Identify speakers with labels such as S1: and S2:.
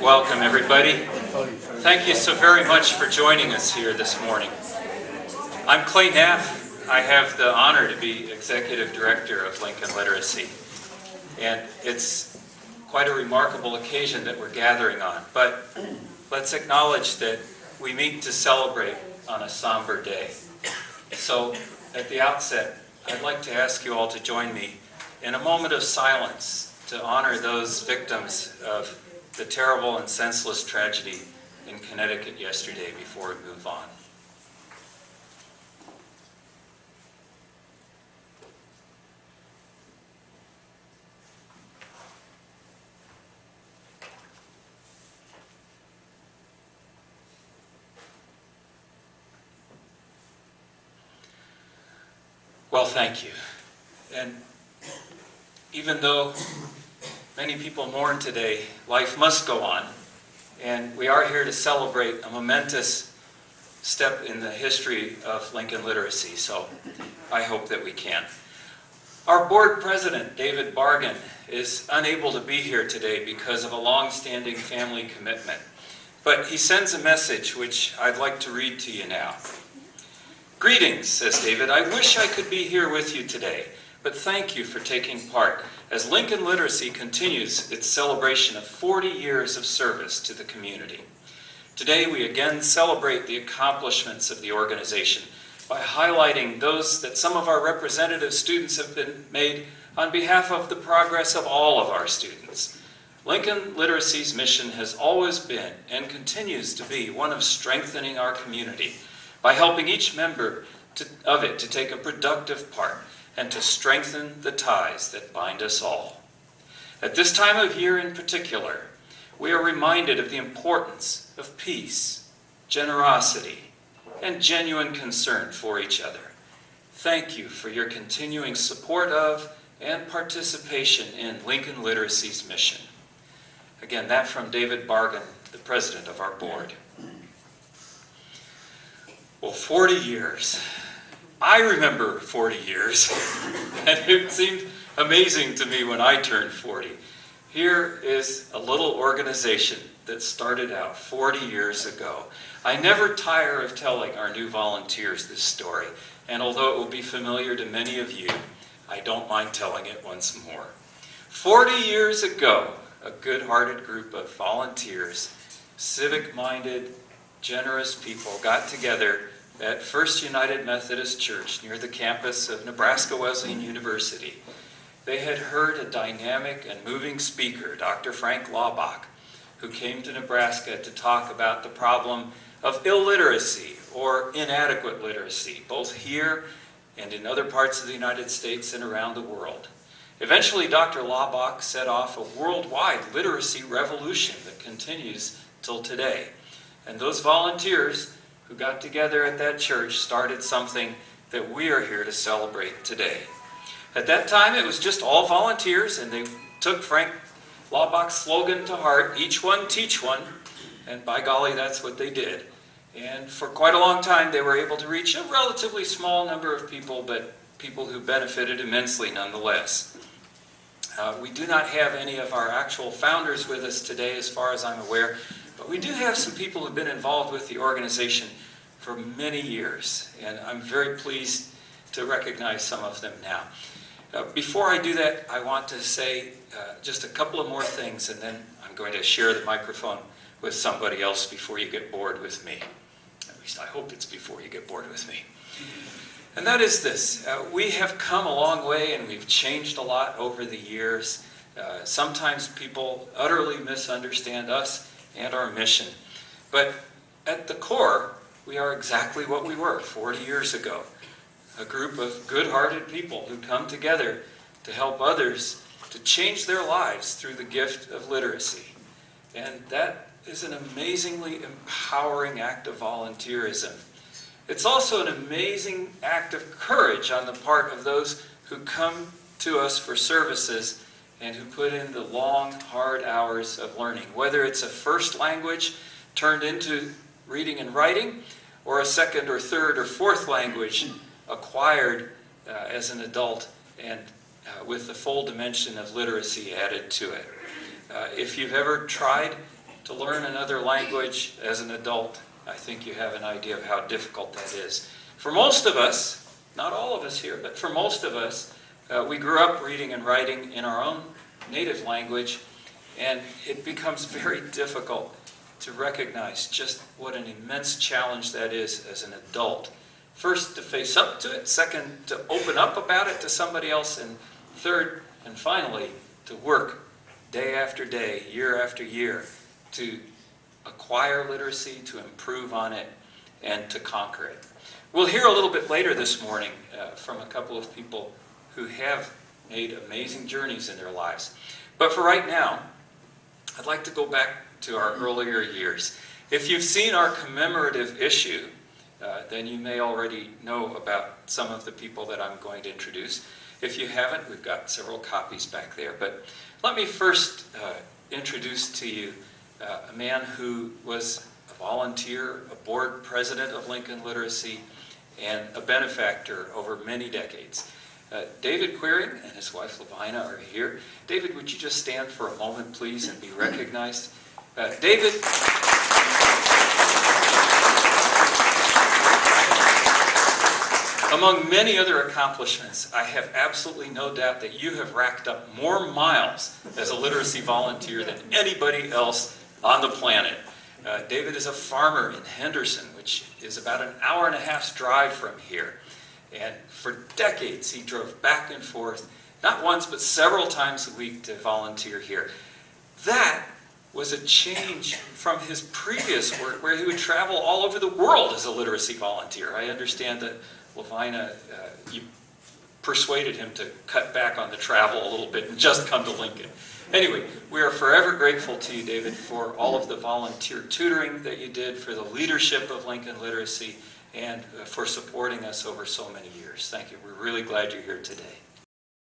S1: Welcome, everybody. Thank you so very much for joining us here this morning. I'm Clay Knapp. I have the honor to be Executive Director of Lincoln Literacy. And it's quite a remarkable occasion that we're gathering on. But let's acknowledge that we meet to celebrate on a somber day. So at the outset, I'd like to ask you all to join me in a moment of silence to honor those victims of the terrible and senseless tragedy in Connecticut yesterday before we move on. Well, thank you. And even though many people mourn today, life must go on, and we are here to celebrate a momentous step in the history of Lincoln literacy, so I hope that we can. Our board president, David Bargan, is unable to be here today because of a long-standing family commitment, but he sends a message which I'd like to read to you now. Greetings, says David. I wish I could be here with you today, but thank you for taking part as Lincoln Literacy continues its celebration of 40 years of service to the community. Today we again celebrate the accomplishments of the organization by highlighting those that some of our representative students have been made on behalf of the progress of all of our students. Lincoln Literacy's mission has always been and continues to be one of strengthening our community by helping each member of it to take a productive part and to strengthen the ties that bind us all. At this time of year in particular, we are reminded of the importance of peace, generosity, and genuine concern for each other. Thank you for your continuing support of and participation in Lincoln Literacy's mission. Again, that from David Bargan, the president of our board. Well, 40 years. I remember 40 years, and it seemed amazing to me when I turned 40. Here is a little organization that started out 40 years ago. I never tire of telling our new volunteers this story, and although it will be familiar to many of you, I don't mind telling it once more. 40 years ago, a good-hearted group of volunteers, civic-minded, generous people got together at First United Methodist Church near the campus of Nebraska Wesleyan University. They had heard a dynamic and moving speaker, Dr. Frank Laubach, who came to Nebraska to talk about the problem of illiteracy or inadequate literacy, both here and in other parts of the United States and around the world. Eventually, Dr. Laubach set off a worldwide literacy revolution that continues till today. And those volunteers who got together at that church started something that we are here to celebrate today. At that time, it was just all volunteers, and they took Frank Laubach's slogan to heart, each one teach one, and by golly, that's what they did. And for quite a long time, they were able to reach a relatively small number of people, but people who benefited immensely nonetheless. We do not have any of our actual founders with us today, as far as I'm aware, but we do have some people who've been involved with the organization for many years, and I'm very pleased to recognize some of them now. Before I do that, I want to say just a couple of more things, and then I'm going to share the microphone with somebody else before you get bored with me. At least I hope it's before you get bored with me. And that is this. We have come a long way, and we've changed a lot over the years. Sometimes people utterly misunderstand us and our mission. But at the core, we are exactly what we were 40 years ago. A group of good-hearted people who come together to help others to change their lives through the gift of literacy. And that is an amazingly empowering act of volunteerism. It's also an amazing act of courage on the part of those who come to us for services and who put in the long, hard hours of learning, whether it's a first language turned into reading and writing, or a second or third or fourth language acquired as an adult and with the full dimension of literacy added to it. If you've ever tried to learn another language as an adult, I think you have an idea of how difficult that is. For most of us, not all of us here, but for most of us, we grew up reading and writing in our own native language, and it becomes very difficult to recognize just what an immense challenge that is as an adult. First, to face up to it. Second, to open up about it to somebody else. And third, and finally, to work day after day, year after year, to acquire literacy, to improve on it, and to conquer it. We'll hear a little bit later this morning from a couple of people who have made amazing journeys in their lives. But for right now, I'd like to go back to our earlier years. If you've seen our commemorative issue, then you may already know about some of the people that I'm going to introduce. If you haven't, we've got several copies back there. But let me first introduce to you a man who was a volunteer, a board president of Lincoln Literacy, and a benefactor over many decades. David Quiring and his wife Lavina are here. David, would you just stand for a moment, please, and be recognized? David, among many other accomplishments, I have absolutely no doubt that you have racked up more miles as a literacy volunteer than anybody else on the planet. David is a farmer in Henderson, which is about an hour and a half's drive from here. And for decades, he drove back and forth, not once, but several times a week to volunteer here. That was a change from his previous work, where he would travel all over the world as a literacy volunteer. I understand that Lavina, you persuaded him to cut back on the travel a little bit and just come to Lincoln. Anyway, we are forever grateful to you, David, for all of the volunteer tutoring that you did, for the leadership of Lincoln Literacy, and for supporting us over so many years. Thank you. We're really glad you're here today.